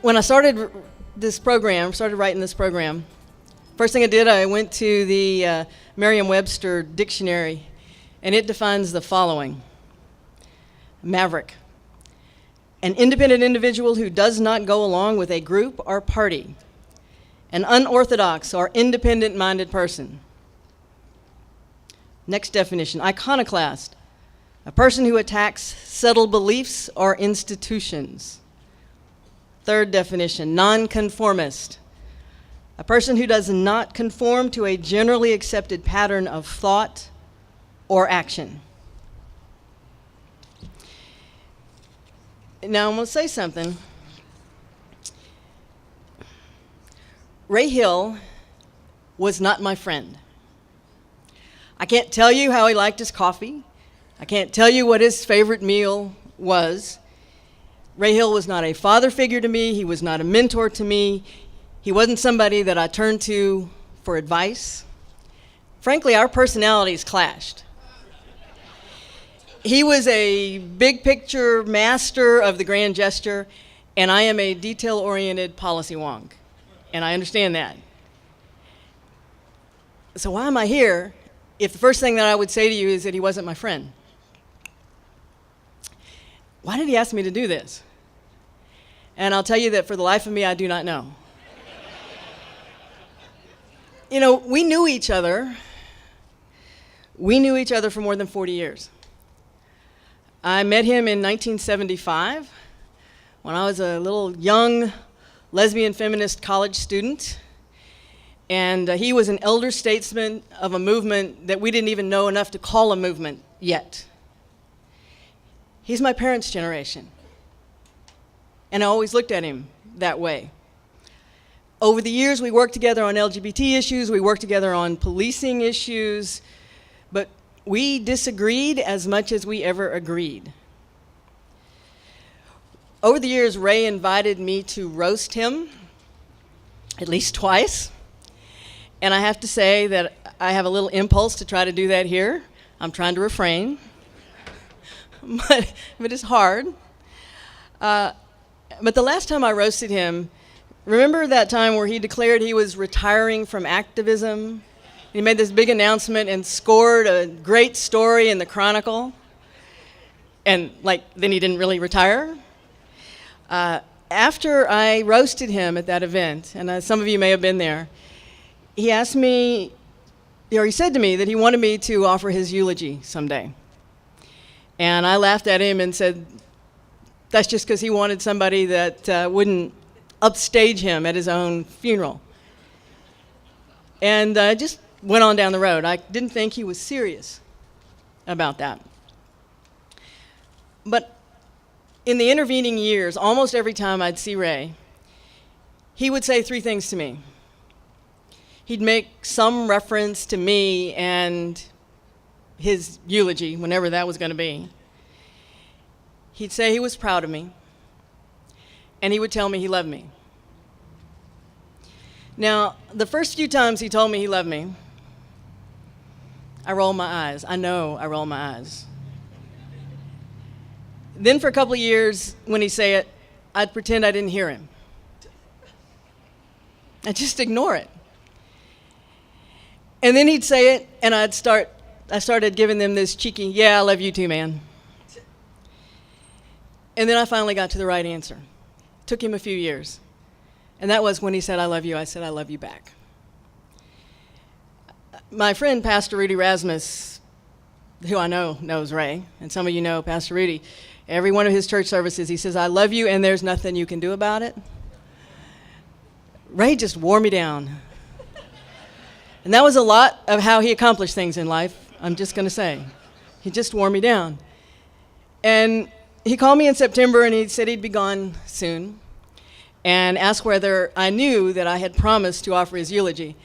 When I started writing this program, first thing I did, I went to the Merriam-Webster dictionary, and it defines the following. Maverick, an independent individual who does not go along with a group or party. An unorthodox or independent-minded person. Next definition, iconoclast, a person who attacks settled beliefs or institutions. Third definition, nonconformist, a person who does not conform to a generally accepted pattern of thought or action. Now I'm going to say something. Ray Hill was not my friend. I can't tell you how he liked his coffee. I can't tell you what his favorite meal was. Ray Hill was not a father figure to me. He was not a mentor to me. He wasn't somebody that I turned to for advice. Frankly, our personalities clashed. He was a big picture master of the grand gesture, and I am a detail-oriented policy wonk. And I understand that. So why am I here if the first thing that I would say to you is that he wasn't my friend? Why did he ask me to do this? And I'll tell you that for the life of me, I do not know. You know, we knew each other. We knew each other for more than 40 years. I met him in 1975 when I was a little young lesbian feminist college student, and he was an elder statesman of a movement that we didn't even know enough to call a movement yet. He's my parents' generation, and I always looked at him that way. Over the years, we worked together on LGBT issues, we worked together on policing issues, but we disagreed as much as we ever agreed. Over the years, Ray invited me to roast him at least twice. And I have to say that I have a little impulse to try to do that here. I'm trying to refrain, but it's hard. But the last time I roasted him, remember that time where he declared he was retiring from activism? He made this big announcement and scored a great story in the Chronicle. And then he didn't really retire. After I roasted him at that event, and some of you may have been there, he asked me, or he said to me that he wanted me to offer his eulogy someday. And I laughed at him and said, that's just because he wanted somebody that wouldn't upstage him at his own funeral. And I just went on down the road. I didn't think he was serious about that. But in the intervening years, almost every time I'd see Ray, he would say three things to me. He'd make some reference to me and his eulogy, whenever that was going to be. He'd say he was proud of me, and he would tell me he loved me. Now, the first few times he told me he loved me, I rolled my eyes. I know I rolled my eyes. Then for a couple of years, when he'd say it, I'd pretend I didn't hear him. I'd just ignore it. And then he'd say it, and I started giving them this cheeky, yeah, I love you too, man. And then I finally got to the right answer. Took him a few years. And that was when he said, I love you, I said, I love you back. My friend, Pastor Rudy Rasmus, who I know knows Ray, and some of you know Pastor Rudy, every one of his church services, he says, I love you, and there's nothing you can do about it. Ray just wore me down. And that was a lot of how he accomplished things in life, I'm just going to say. He just wore me down. And he called me in September, and he said he'd be gone soon, and asked whether I knew that I had promised to offer his eulogy.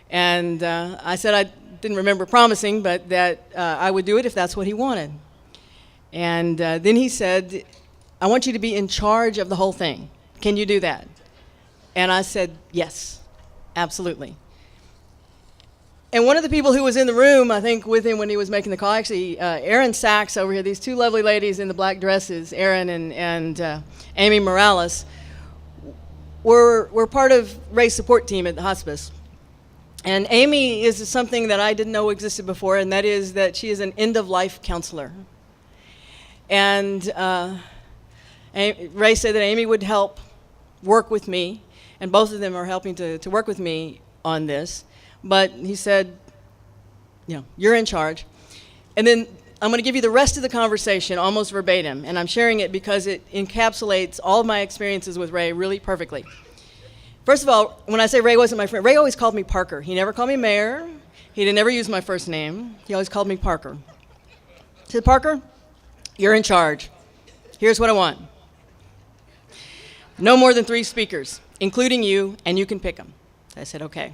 And I said I didn't remember promising, but that I would do it if that's what he wanted. And then he said, I want you to be in charge of the whole thing. Can you do that? And I said, yes, absolutely. And one of the people who was in the room, I think, with him when he was making the call, actually, Erin Sachs over here, these two lovely ladies in the black dresses, Erin and Amy Morales, we're part of Ray's support team at the hospice. And Amy is something that I didn't know existed before, and that is that she is an end-of-life counselor. And Ray said that Amy would help work with me, and both of them are helping to work with me on this. But he said, you're in charge. And then I'm going to give you the rest of the conversation almost verbatim, and I'm sharing it because it encapsulates all of my experiences with Ray really perfectly. First of all, when I say Ray wasn't my friend, Ray always called me Parker. He never called me Mayor. He never used my first name. He always called me Parker. He said, Parker, you're in charge. Here's what I want. No more than 3 speakers, including you, and you can pick them. I said, okay.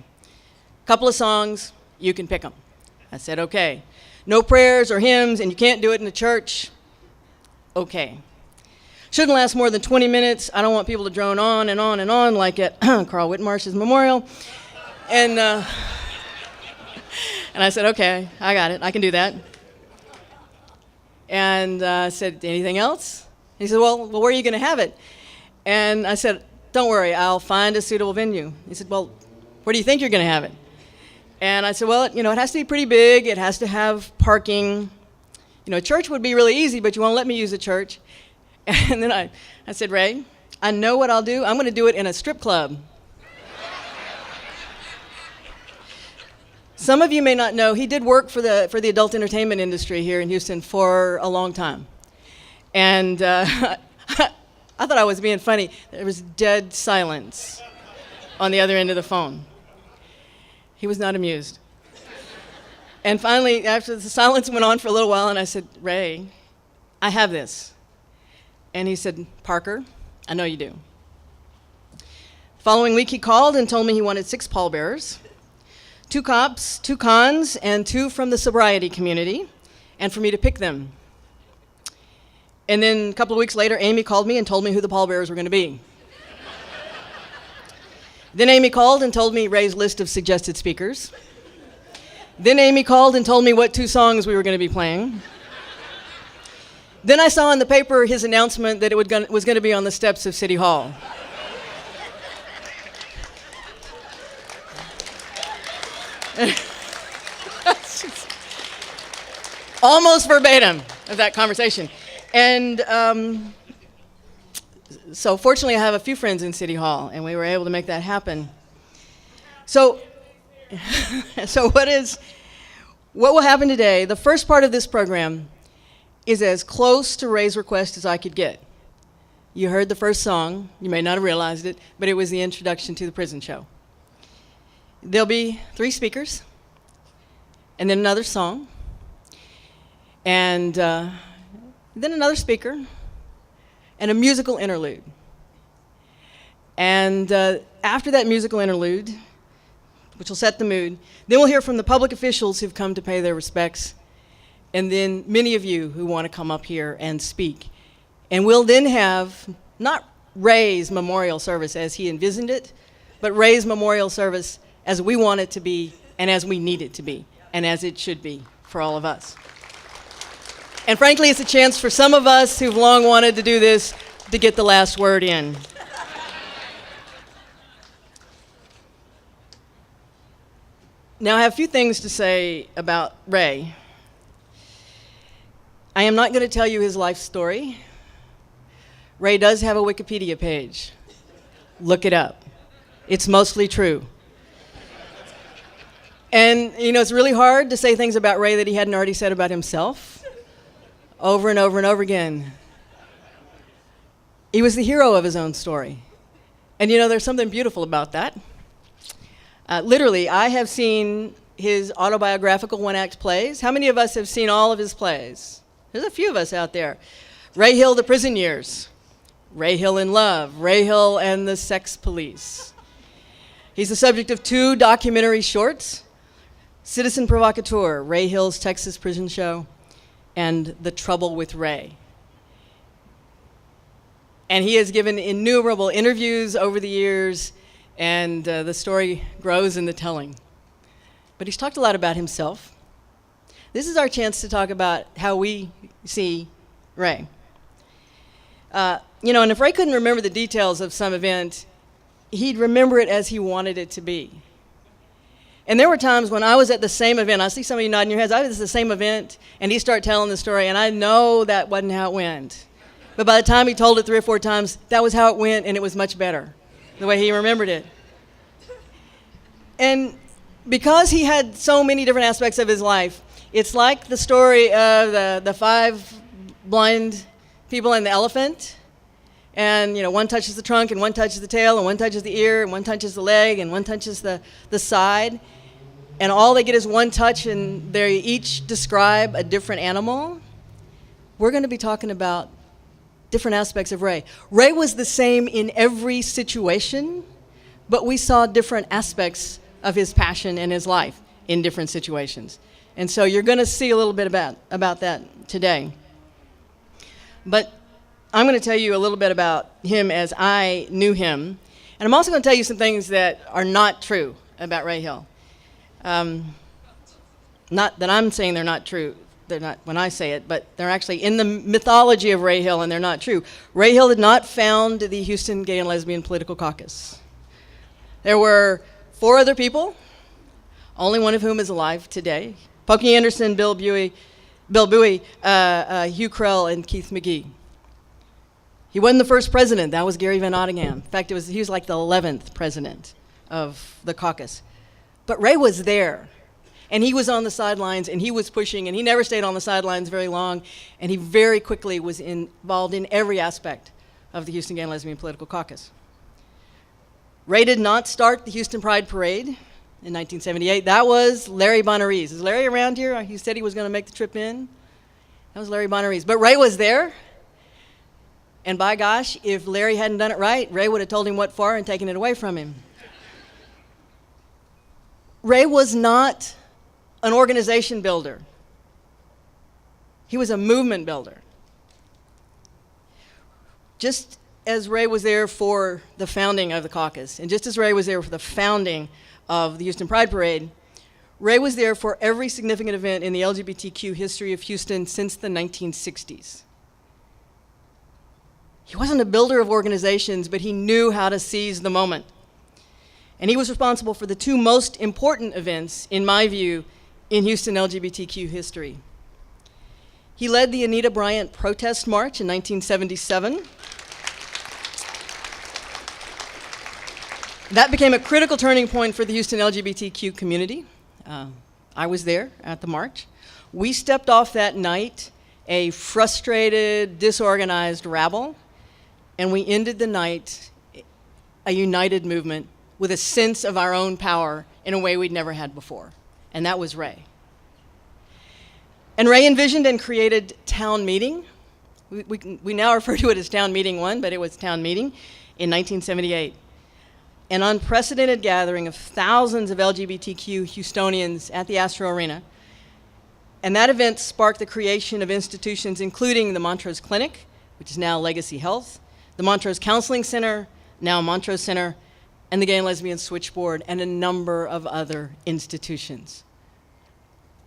Couple of songs, you can pick them. I said, okay. No prayers or hymns, and you can't do it in the church. Okay. Shouldn't last more than 20 minutes. I don't want people to drone on and on and on like at Carl Whitmarsh's memorial. And I said, okay, I got it. I can do that. And I said, anything else? He said, well, where are you going to have it? And I said, don't worry, I'll find a suitable venue. He said, well, where do you think you're going to have it? And I said, well, it has to be pretty big. It has to have parking. A church would be really easy, but you won't let me use a church. And then I said, Ray, I know what I'll do. I'm going to do it in a strip club. Some of you may not know, he did work for the adult entertainment industry here in Houston for a long time. And I thought I was being funny. There was dead silence on the other end of the phone. He was not amused. And finally, after the silence went on for a little while, and I said, Ray, I have this. And he said, Parker, I know you do. Following week, he called and told me he wanted 6 pallbearers, 2 cops, 2 cons, and 2 from the sobriety community, and for me to pick them. And then a couple of weeks later, Amy called me and told me who the pallbearers were going to be. Then Amy called and told me Ray's list of suggested speakers. Then Amy called and told me what 2 songs we were going to be playing. Then I saw in the paper his announcement that it was going to be on the steps of City Hall. Almost verbatim of that conversation. And so fortunately I have a few friends in City Hall, and we were able to make that happen. So what will happen today, the first part of this program is as close to Ray's request as I could get. You heard the first song. You may not have realized it, but it was the introduction to the prison show. There'll be 3 speakers, and then another song, and then another speaker, and a musical interlude. And after that musical interlude, which will set the mood, then we'll hear from the public officials who've come to pay their respects, and then many of you who want to come up here and speak. And we'll then have not Ray's memorial service as he envisioned it, but Ray's memorial service as we want it to be, and as we need it to be, and as it should be for all of us. And frankly, it's a chance for some of us who've long wanted to do this to get the last word in. Now, I have a few things to say about Ray. I am not going to tell you his life story. Ray does have a Wikipedia page. Look it up. It's mostly true. And, it's really hard to say things about Ray that he hadn't already said about himself over and over and over again. He was the hero of his own story. And, there's something beautiful about that. Literally, I have seen his autobiographical one-act plays. How many of us have seen all of his plays? There's a few of us out there. Ray Hill, The Prison Years. Ray Hill in Love. Ray Hill and the Sex Police. He's the subject of 2 documentary shorts, Citizen Provocateur, Ray Hill's Texas Prison Show, and The Trouble with Ray. And he has given innumerable interviews over the years, and the story grows in the telling. But he's talked a lot about himself. This is our chance to talk about how we see Ray. And if Ray couldn't remember the details of some event, he'd remember it as he wanted it to be. And there were times when I was at the same event. I see some of you nodding your heads. I was at the same event, and he started telling the story, and I know that wasn't how it went. But by the time he told it 3 or 4 times, that was how it went, and it was much better, the way he remembered it. And because he had so many different aspects of his life, it's like the story of the 5 blind people and the elephant. And, one touches the trunk, and one touches the tail, and one touches the ear, and one touches the leg, and one touches the side. And all they get is one touch, and they each describe a different animal. We're going to be talking about different aspects of Ray. Ray was the same in every situation, but we saw different aspects of his passion and his life in different situations. And so you're going to see a little bit about that today. But I'm going to tell you a little bit about him as I knew him. And I'm also going to tell you some things that are not true about Ray Hill. Not that I'm saying they're not true. They're not when I say it, but they're actually in the mythology of Ray Hill, and they're not true. Ray Hill did not found the Houston Gay and Lesbian Political Caucus. There were 4 other people, only one of whom is alive today. Pokey Anderson, Bill Bowie, Hugh Krell, and Keith McGee. He wasn't the first president. That was Gary Van Ottingham. In fact, he was like the 11th president of the caucus. But Ray was there, and he was on the sidelines, and he was pushing, and he never stayed on the sidelines very long, and he very quickly was involved in every aspect of the Houston Gay and Lesbian Political Caucus. Ray did not start the Houston Pride Parade in 1978. That was Larry Bonarise. Is Larry around here? He said he was going to make the trip in. That was Larry Bonarise. But Ray was there. And by gosh, if Larry hadn't done it right, Ray would have told him what for and taken it away from him. Ray was not an organization builder. He was a movement builder. Just as Ray was there for the founding of the caucus, and just as Ray was there for the founding of the Houston Pride Parade, Ray was there for every significant event in the LGBTQ history of Houston since the 1960s. He wasn't a builder of organizations, but he knew how to seize the moment. And he was responsible for the 2 most important events, in my view, in Houston LGBTQ history. He led the Anita Bryant protest march in 1977. That became a critical turning point for the Houston LGBTQ community. I was there at the march. We stepped off that night a frustrated, disorganized rabble, and we ended the night a united movement with a sense of our own power in a way we'd never had before. And that was Ray. And Ray envisioned and created Town Meeting. We now refer to it as Town Meeting 1, but it was Town Meeting in 1978. An unprecedented gathering of thousands of LGBTQ Houstonians at the Astro Arena. And that event sparked the creation of institutions including the Montrose Clinic, which is now Legacy Health, the Montrose Counseling Center, now Montrose Center, and the Gay and Lesbian Switchboard, and a number of other institutions.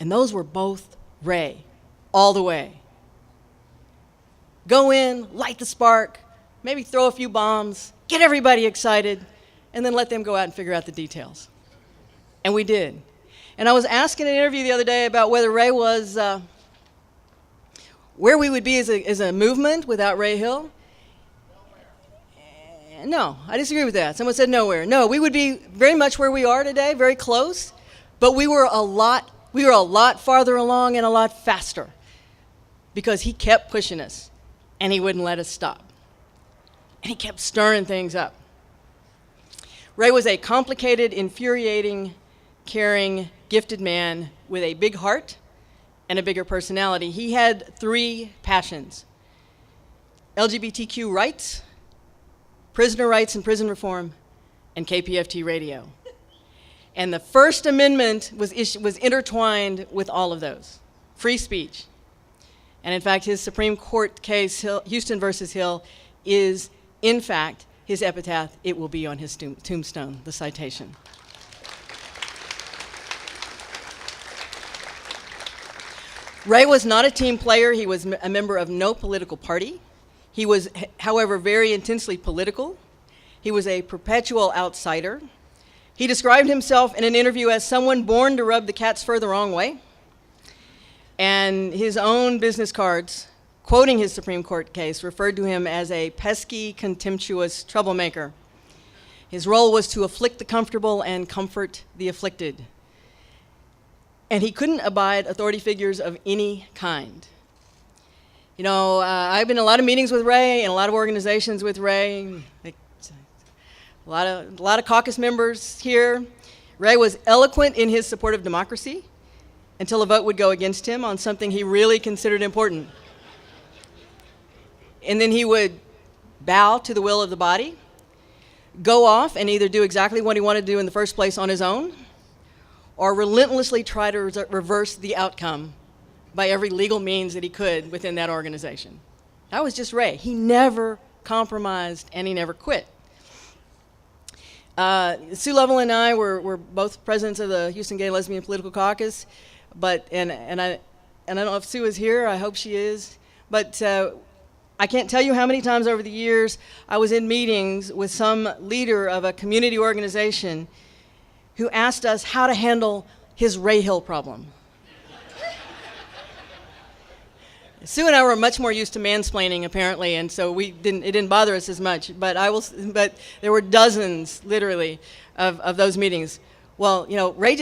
And those were both Ray, all the way. Go in, light the spark, maybe throw a few bombs, get everybody excited, and then let them go out and figure out the details. And we did. And I was asking in an interview the other day about whether Ray was, where we would be as a movement without Ray Hill. No, I disagree with that. Someone said nowhere. No, we would be very much where we are today, very close, but we were a lot farther along and a lot faster because he kept pushing us and he wouldn't let us stop. And he kept stirring things up. Ray was a complicated, infuriating, caring, gifted man with a big heart and a bigger personality. He had 3 passions: LGBTQ rights, prisoner rights and prison reform, and KPFT radio. And the First Amendment was intertwined with all of those. Free speech. And in fact, his Supreme Court case, Houston versus Hill, is in fact his epitaph. It will be on his tombstone, the citation. Ray was not a team player. He was a member of no political party. He was, however, very intensely political. He was a perpetual outsider. He described himself in an interview as someone born to rub the cat's fur the wrong way. And his own business cards, quoting his Supreme Court case, referred to him as a pesky, contemptuous troublemaker. His role was to afflict the comfortable and comfort the afflicted. And he couldn't abide authority figures of any kind. You know, I've been in a lot of meetings with Ray and a lot of organizations with Ray. A lot of caucus members here. Ray was eloquent in his support of democracy until a vote would go against him on something he really considered important. And then he would bow to the will of the body, go off and either do exactly what he wanted to do in the first place on his own, or relentlessly try to reverse the outcome by every legal means that he could within that organization. That was just Ray. He never compromised and he never quit. Sue Lovell and I were both presidents of the Houston Gay Lesbian Political Caucus, and I don't know if Sue is here. I hope she is. But I can't tell you how many times over the years I was in meetings with some leader of a community organization who asked us how to handle his Ray Hill problem. Sue and I were much more used to mansplaining, apparently, and so it didn't bother us as much. But there were dozens, literally, of those meetings. Well, you know, Ray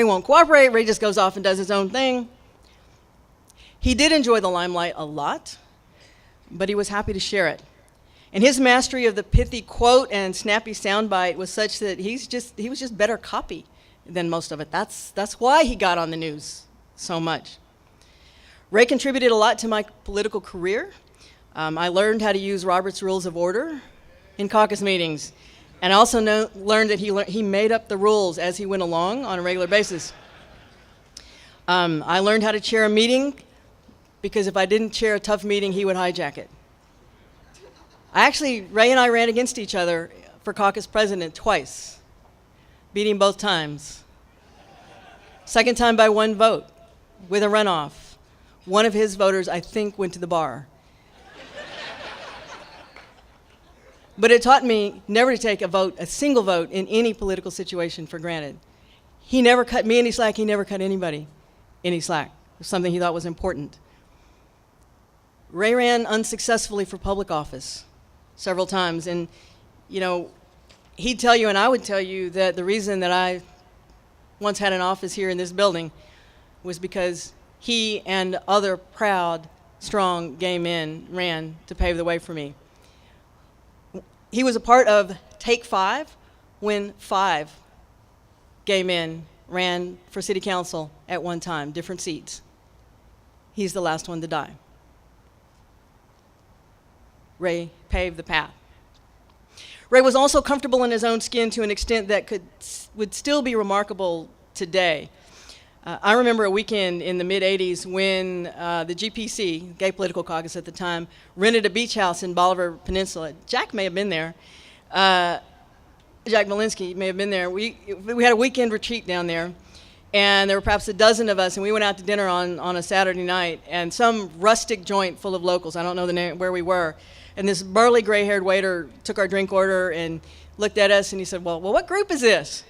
won't cooperate. Ray just goes off and does his own thing. He did enjoy the limelight a lot, but he was happy to share it. And his mastery of the pithy quote and snappy soundbite was such that he was just better copy than most of it. That's why he got on the news so much. Ray contributed a lot to my political career. I learned how to use Robert's Rules of Order in caucus meetings, and I also learned that he made up the rules as he went along on a regular basis. I learned how to chair a meeting because if I didn't chair a tough meeting, he would hijack it. Ray and I ran against each other for caucus president twice, beat him both times. Second time by one vote with a runoff. One of his voters, I think, went to the bar. But it taught me never to take a single vote in any political situation for granted. He never cut me any slack. He never cut anybody any slack. It was something he thought was important. Ray ran unsuccessfully for public office several times. And, you know, he'd tell you and I would tell you that the reason that I once had an office here in this building was because he and other proud, strong gay men ran to pave the way for me. He was a part of Take 5 when 5 gay men ran for city council at one time, different seats. He's the last one to die. Ray paved the path. Ray was also comfortable in his own skin to an extent that would still be remarkable today. I remember a weekend in the mid-'80s when the GPC, Gay Political Caucus at the time, rented a beach house in Bolivar Peninsula. Jack may have been there. Jack Malinsky may have been there. We had a weekend retreat down there, and there were perhaps a dozen of us, and we went out to dinner on a Saturday night, and some rustic joint full of locals, I don't know the name, where we were, and this burly gray-haired waiter took our drink order and looked at us, and he said, well, what group is this?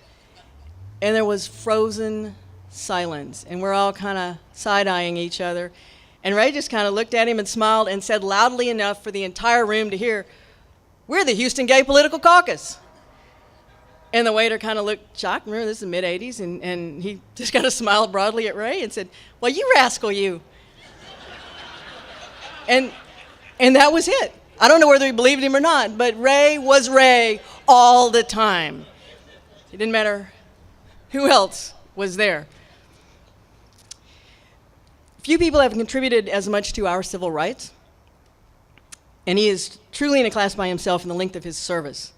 And there was frozen silence, and we're all kind of side-eyeing each other. And Ray just kind of looked at him and smiled and said loudly enough for the entire room to hear, "We're the Houston Gay Political Caucus." And the waiter kind of looked shocked. Remember, this is the mid-'80s, and he just kind of smiled broadly at Ray and said, "Well, you rascal, you." And that was it. I don't know whether he believed him or not, but Ray was Ray all the time. It didn't matter who else was there. Few people have contributed as much to our civil rights, and he is truly in a class by himself in the length of his service.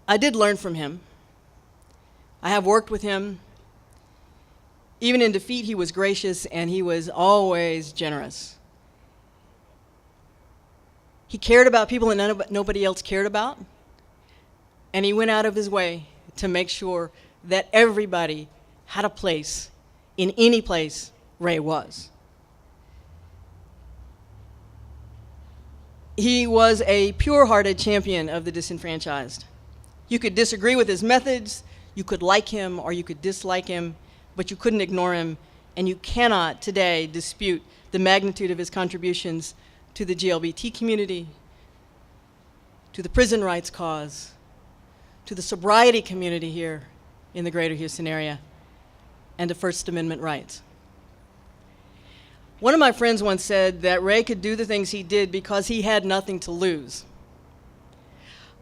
I did learn from him. I have worked with him. Even in defeat, he was gracious, and he was always generous. He cared about people that nobody else cared about, and he went out of his way to make sure that everybody had a place in any place Ray was. He was a pure-hearted champion of the disenfranchised. You could disagree with his methods, you could like him or you could dislike him, but you couldn't ignore him, and you cannot today dispute the magnitude of his contributions to the GLBT community, to the prison rights cause, to the sobriety community here in the greater Houston area, and to First Amendment rights. One of my friends once said that Ray could do the things he did because he had nothing to lose.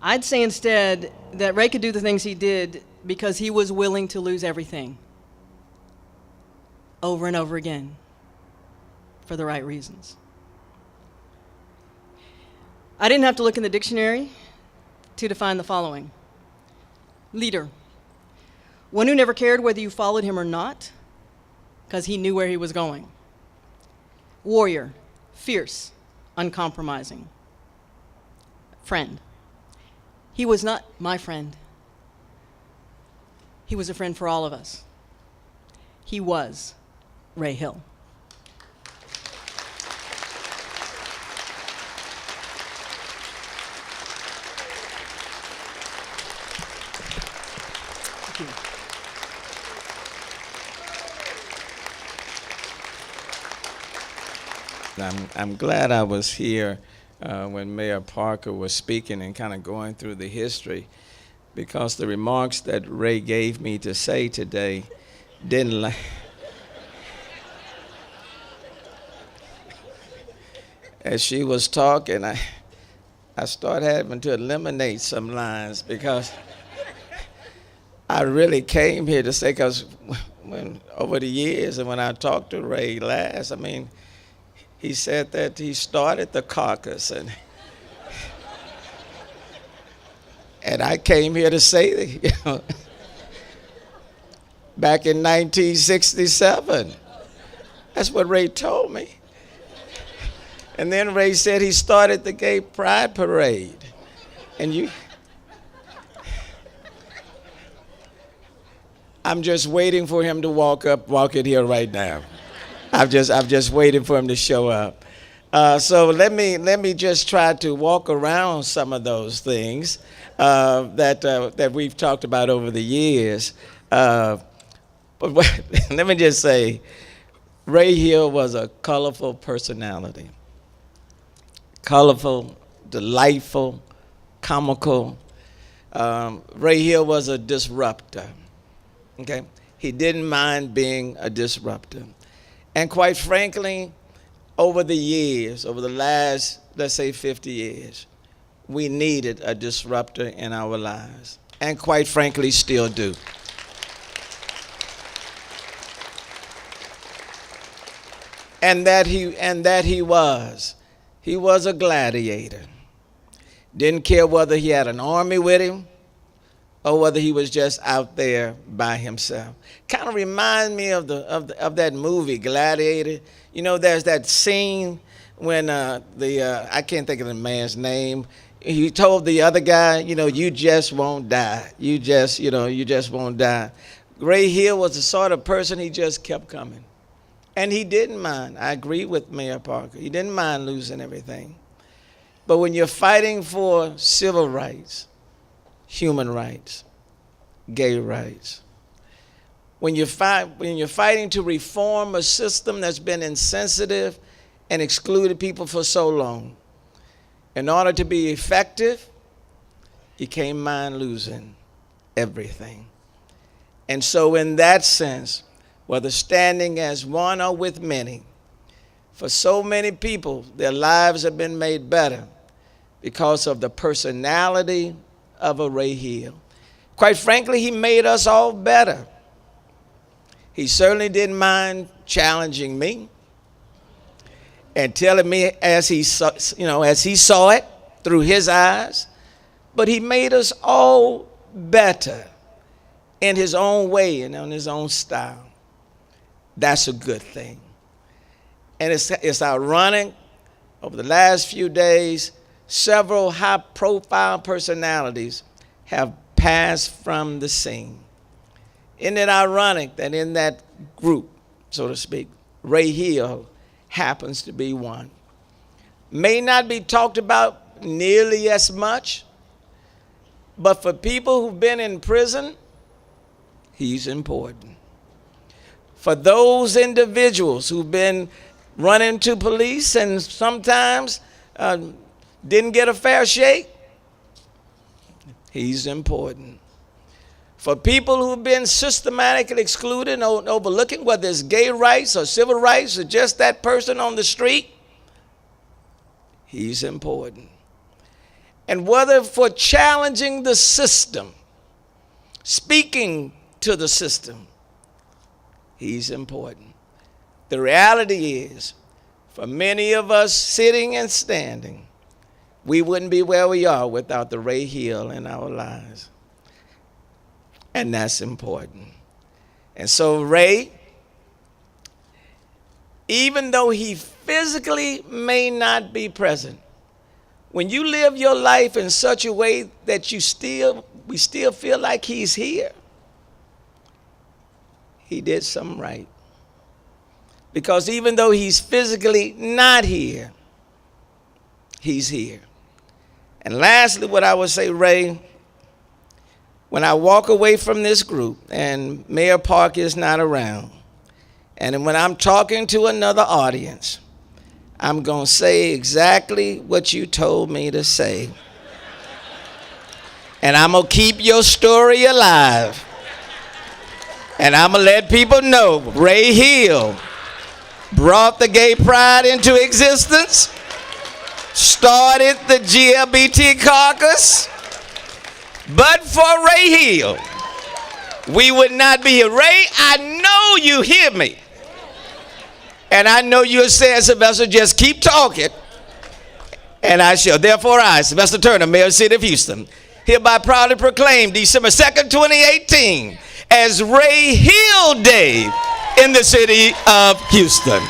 I'd say instead that Ray could do the things he did because he was willing to lose everything over and over again for the right reasons. I didn't have to look in the dictionary to define the following. Leader, one who never cared whether you followed him or not because he knew where he was going. Warrior, fierce, uncompromising. Friend. He was not my friend. He was a friend for all of us. He was Ray Hill. Thank you. I'm glad I was here when Mayor Parker was speaking and kind of going through the history, because the remarks that Ray gave me to say today didn't as she was talking, I started having to eliminate some lines because I really came here to say, because when over the years and when I talked to Ray last, I mean, he said that he started the caucus, and I came here to say that, back in 1967, that's what Ray told me. And then Ray said he started the Gay Pride Parade, and I'm just waiting for him to walk in here right now. I'm just waiting for him to show up. So let me just try to walk around some of those things that we've talked about over the years. But let me just say, Ray Hill was a colorful personality. Colorful, delightful, comical. Ray Hill was a disruptor. Okay, he didn't mind being a disruptor. And quite frankly, over the years, over the last, let's say 50 years, we needed a disruptor in our lives. And quite frankly, still do. And that he was a gladiator. Didn't care whether he had an army with him or whether he was just out there by himself. Kind of remind me of that movie, Gladiator. You know, there's that scene when I can't think of the man's name. He told the other guy, you just won't die. You just won't die. Ray Hill was the sort of person, he just kept coming. And he didn't mind. I agree with Mayor Parker. He didn't mind losing everything. But when you're fighting for civil rights, human rights, gay rights, when you're fighting to reform a system that's been insensitive and excluded people for so long, in order to be effective, you can't mind losing everything. And so in that sense, whether standing as one or with many, for so many people, their lives have been made better because of the personality of a Ray Hill. Quite frankly, he made us all better. He certainly didn't mind challenging me and telling me as he saw it through his eyes, but he made us all better in his own way and in his own style. That's a good thing. And it's ironic, over the last few days, several high-profile personalities have passed from the scene. Isn't it ironic that in that group, so to speak, Ray Hill happens to be one? may not be talked about nearly as much, but for people who've been in prison, he's important. For those individuals who've been running to police and sometimes didn't get a fair shake, he's important. For people who've been systematically excluded and overlooking, whether it's gay rights or civil rights or just that person on the street, he's important. And whether for challenging the system, speaking to the system, he's important. The reality is, for many of us sitting and standing, we wouldn't be where we are without the Ray Hill in our lives. And that's important. And so Ray, even though he physically may not be present, when you live your life in such a way that we still feel like he's here, he did something right. Because even though he's physically not here, he's here. And lastly, what I would say, Ray, when I walk away from this group and Mayor Parker is not around, and when I'm talking to another audience, I'm going to say exactly what you told me to say. And I'm going to keep your story alive. And I'm going to let people know Ray Hill brought the gay pride into existence, started the LGBT caucus. But for Ray Hill, we would not be here. Ray, I know you hear me. And I know you're saying, Sylvester, just keep talking, and I shall. Therefore, I, Sylvester Turner, Mayor of the City of Houston, hereby proudly proclaim December 2nd, 2018 as Ray Hill Day in the City of Houston.